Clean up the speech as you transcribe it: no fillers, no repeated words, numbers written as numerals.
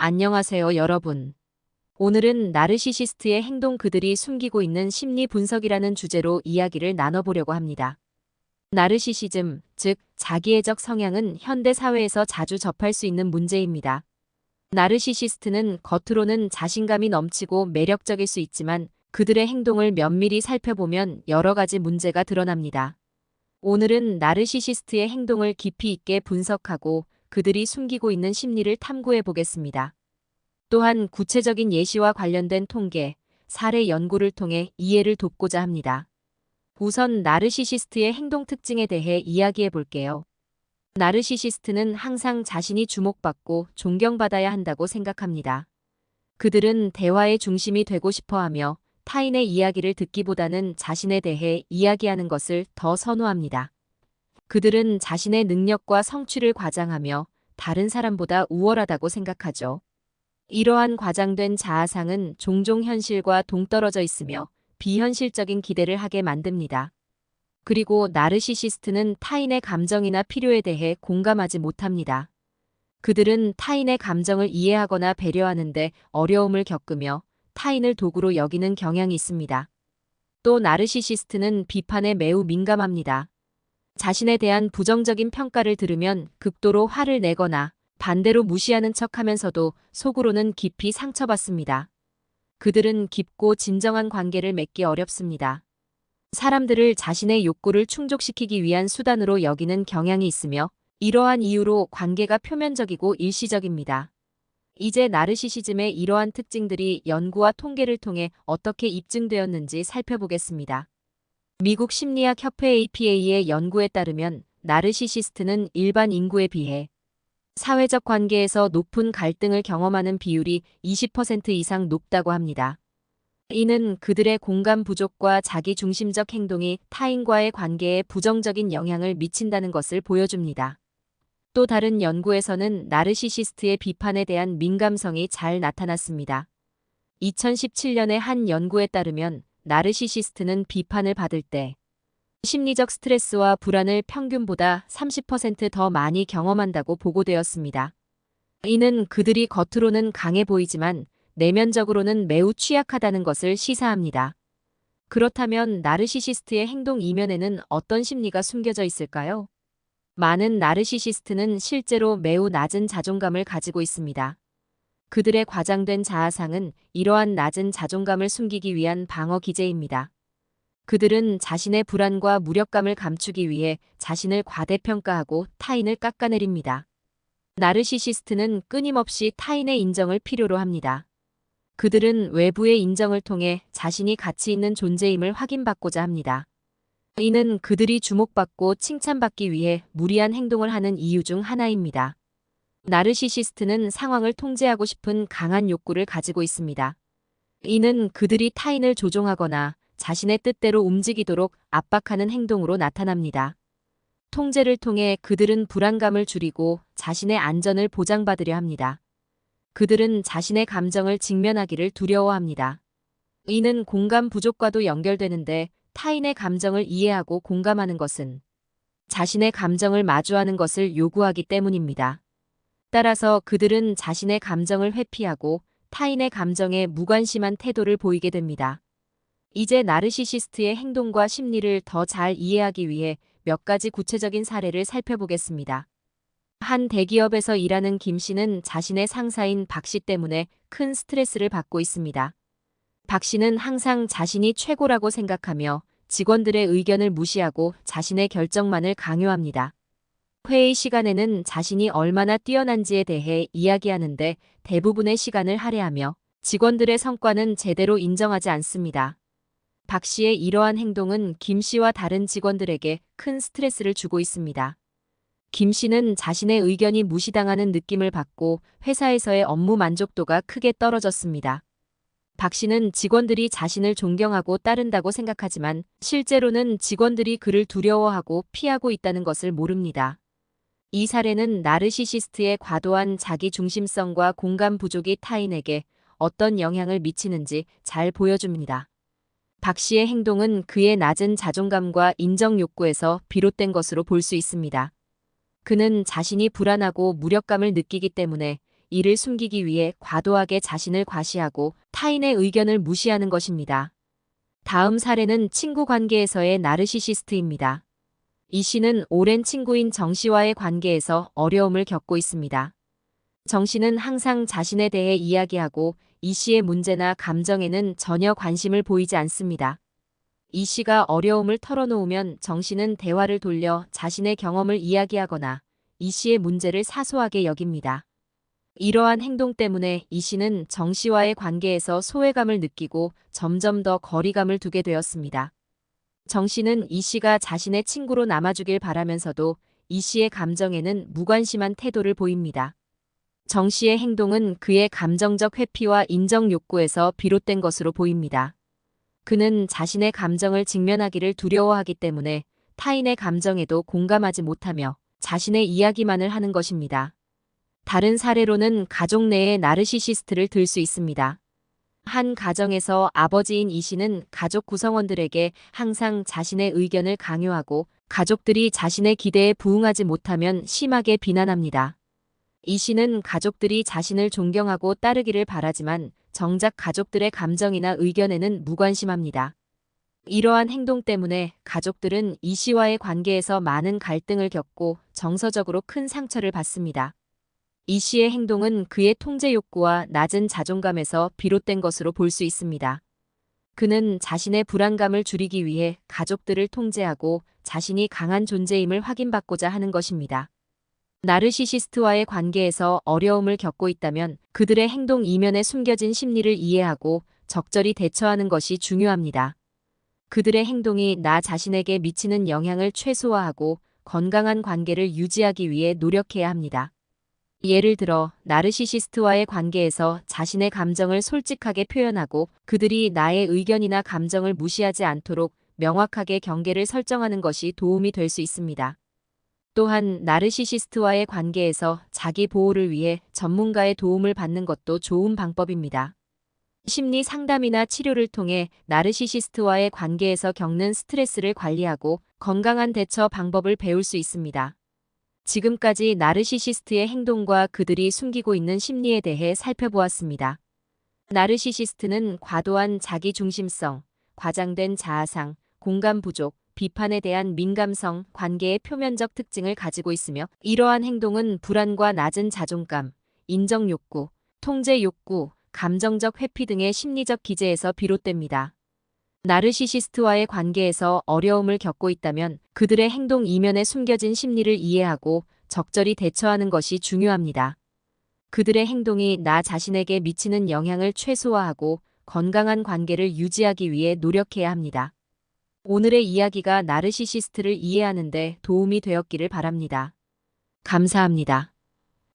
안녕하세요, 여러분. 오늘은 나르시시스트의 행동 그들이 숨기고 있는 심리 분석이라는 주제로 이야기를 나눠보려고 합니다. 나르시시즘, 즉 자기애적 성향은 현대 사회에서 자주 접할 수 있는 문제입니다. 나르시시스트는 겉으로는 자신감이 넘치고 매력적일 수 있지만 그들의 행동을 면밀히 살펴보면 여러 가지 문제가 드러납니다. 오늘은 나르시시스트의 행동을 깊이 있게 분석하고 그들이 숨기고 있는 심리를 탐구해 보겠습니다. 또한 구체적인 예시와 관련된 통계, 사례 연구를 통해 이해를 돕고자 합니다. 우선 나르시시스트의 행동 특징에 대해 이야기해 볼게요. 나르시시스트는 항상 자신이 주목받고 존경받아야 한다고 생각합니다. 그들은 대화의 중심이 되고 싶어 하며 타인의 이야기를 듣기보다는 자신에 대해 이야기하는 것을 더 선호합니다. 그들은 자신의 능력과 성취를 과장하며 다른 사람보다 우월하다고 생각하죠. 이러한 과장된 자아상은 종종 현실과 동떨어져 있으며 비현실적인 기대를 하게 만듭니다. 그리고 나르시시스트는 타인의 감정이나 필요에 대해 공감하지 못합니다. 그들은 타인의 감정을 이해하거나 배려하는데 어려움을 겪으며 타인을 도구로 여기는 경향이 있습니다. 또 나르시시스트는 비판에 매우 민감합니다. 자신에 대한 부정적인 평가를 들으면 극도로 화를 내거나 반대로 무시하는 척하면서도 속으로는 깊이 상처받습니다. 그들은 깊고 진정한 관계를 맺기 어렵습니다. 사람들을 자신의 욕구를 충족시키기 위한 수단으로 여기는 경향이 있으며 이러한 이유로 관계가 표면적이고 일시적입니다. 이제 나르시시즘의 이러한 특징들이 연구와 통계를 통해 어떻게 입증되었는지 살펴보겠습니다. 미국 심리학 협회 APA의 연구에 따르면 나르시시스트는 일반 인구에 비해 사회적 관계에서 높은 갈등을 경험하는 비율이 20% 이상 높다고 합니다. 이는 그들의 공감 부족과 자기중심적 행동이 타인과의 관계에 부정적인 영향을 미친다는 것을 보여줍니다. 또 다른 연구에서는 나르시시스트의 비판에 대한 민감성이 잘 나타났습니다. 2017년의 한 연구에 따르면 나르시시스트는 비판을 받을 때 심리적 스트레스와 불안을 평균보다 30% 더 많이 경험한다고 보고되었습니다. 이는 그들이 겉으로는 강해 보이지만 내면적으로는 매우 취약하다는 것을 시사합니다. 그렇다면 나르시시스트의 행동 이면에는 어떤 심리가 숨겨져 있을까요? 많은 나르시시스트는 실제로 매우 낮은 자존감을 가지고 있습니다. 그들의 과장된 자아상은 이러한 낮은 자존감을 숨기기 위한 방어 기제입니다. 그들은 자신의 불안과 무력감을 감추기 위해 자신을 과대평가하고 타인을 깎아내립니다. 나르시시스트는 끊임없이 타인의 인정을 필요로 합니다. 그들은 외부의 인정을 통해 자신이 가치 있는 존재임을 확인받고자 합니다. 이는 그들이 주목받고 칭찬받기 위해 무리한 행동을 하는 이유 중 하나입니다. 나르시시스트는 상황을 통제하고 싶은 강한 욕구를 가지고 있습니다. 이는 그들이 타인을 조종하거나 자신의 뜻대로 움직이도록 압박하는 행동으로 나타납니다. 통제를 통해 그들은 불안감을 줄이고 자신의 안전을 보장받으려 합니다. 그들은 자신의 감정을 직면하기를 두려워합니다. 이는 공감 부족과도 연결되는데 타인의 감정을 이해하고 공감하는 것은 자신의 감정을 마주하는 것을 요구하기 때문입니다. 따라서 그들은 자신의 감정을 회피하고 타인의 감정에 무관심한 태도를 보이게 됩니다. 이제 나르시시스트의 행동과 심리를 더 잘 이해하기 위해 몇 가지 구체적인 사례를 살펴보겠습니다. 한 대기업에서 일하는 김 씨는 자신의 상사인 박 씨 때문에 큰 스트레스를 받고 있습니다. 박 씨는 항상 자신이 최고라고 생각하며 직원들의 의견을 무시하고 자신의 결정만을 강요합니다. 회의 시간에는 자신이 얼마나 뛰어난지에 대해 이야기하는데 대부분의 시간을 할애하며 직원들의 성과는 제대로 인정하지 않습니다. 박 씨의 이러한 행동은 김 씨와 다른 직원들에게 큰 스트레스를 주고 있습니다. 김 씨는 자신의 의견이 무시당하는 느낌을 받고 회사에서의 업무 만족도가 크게 떨어졌습니다. 박 씨는 직원들이 자신을 존경하고 따른다고 생각하지만 실제로는 직원들이 그를 두려워하고 피하고 있다는 것을 모릅니다. 이 사례는 나르시시스트의 과도한 자기중심성과 공감 부족이 타인에게 어떤 영향을 미치는지 잘 보여줍니다. 박 씨의 행동은 그의 낮은 자존감과 인정 욕구에서 비롯된 것으로 볼 수 있습니다. 그는 자신이 불안하고 무력감을 느끼기 때문에 이를 숨기기 위해 과도하게 자신을 과시하고 타인의 의견을 무시하는 것입니다. 다음 사례는 친구 관계에서의 나르시시스트입니다. 이 씨는 오랜 친구인 정 씨와의 관계에서 어려움을 겪고 있습니다. 정 씨는 항상 자신에 대해 이야기하고 이 씨의 문제나 감정에는 전혀 관심을 보이지 않습니다. 이 씨가 어려움을 털어놓으면 정 씨는 대화를 돌려 자신의 경험을 이야기하거나 이 씨의 문제를 사소하게 여깁니다. 이러한 행동 때문에 이 씨는 정 씨와의 관계에서 소외감을 느끼고 점점 더 거리감을 두게 되었습니다. 정 씨는 이 씨가 자신의 친구로 남아주길 바라면서도 이 씨의 감정에는 무관심한 태도를 보입니다. 정 씨의 행동은 그의 감정적 회피와 인정 욕구에서 비롯된 것으로 보입니다. 그는 자신의 감정을 직면하기를 두려워하기 때문에 타인의 감정에도 공감하지 못하며 자신의 이야기만을 하는 것입니다. 다른 사례로는 가족 내의 나르시시스트를 들 수 있습니다. 한 가정에서 아버지인 이 씨는 가족 구성원들에게 항상 자신의 의견을 강요하고 가족들이 자신의 기대에 부응하지 못하면 심하게 비난합니다. 이 씨는 가족들이 자신을 존경하고 따르기를 바라지만 정작 가족들의 감정이나 의견에는 무관심합니다. 이러한 행동 때문에 가족들은 이 씨와의 관계에서 많은 갈등을 겪고 정서적으로 큰 상처를 받습니다. 이 씨의 행동은 그의 통제 욕구와 낮은 자존감에서 비롯된 것으로 볼 수 있습니다. 그는 자신의 불안감을 줄이기 위해 가족들을 통제하고 자신이 강한 존재임을 확인받고자 하는 것입니다. 나르시시스트와의 관계에서 어려움을 겪고 있다면 그들의 행동 이면에 숨겨진 심리를 이해하고 적절히 대처하는 것이 중요합니다. 그들의 행동이 나 자신에게 미치는 영향을 최소화하고 건강한 관계를 유지하기 위해 노력해야 합니다. 예를 들어 나르시시스트와의 관계에서 자신의 감정을 솔직하게 표현하고 그들이 나의 의견이나 감정을 무시하지 않도록 명확하게 경계를 설정하는 것이 도움이 될 수 있습니다. 또한 나르시시스트와의 관계에서 자기 보호를 위해 전문가의 도움을 받는 것도 좋은 방법입니다. 심리 상담이나 치료를 통해 나르시시스트와의 관계에서 겪는 스트레스를 관리하고 건강한 대처 방법을 배울 수 있습니다. 지금까지 나르시시스트의 행동과 그들이 숨기고 있는 심리에 대해 살펴보았습니다. 나르시시스트는 과도한 자기중심성, 과장된 자아상, 공감 부족, 비판에 대한 민감성, 관계의 표면적 특징을 가지고 있으며 이러한 행동은 불안과 낮은 자존감, 인정 욕구, 통제 욕구, 감정적 회피 등의 심리적 기제에서 비롯됩니다. 나르시시스트와의 관계에서 어려움을 겪고 있다면 그들의 행동 이면에 숨겨진 심리를 이해하고 적절히 대처하는 것이 중요합니다. 그들의 행동이 나 자신에게 미치는 영향을 최소화하고 건강한 관계를 유지하기 위해 노력해야 합니다. 오늘의 이야기가 나르시시스트를 이해하는 데 도움이 되었기를 바랍니다. 감사합니다.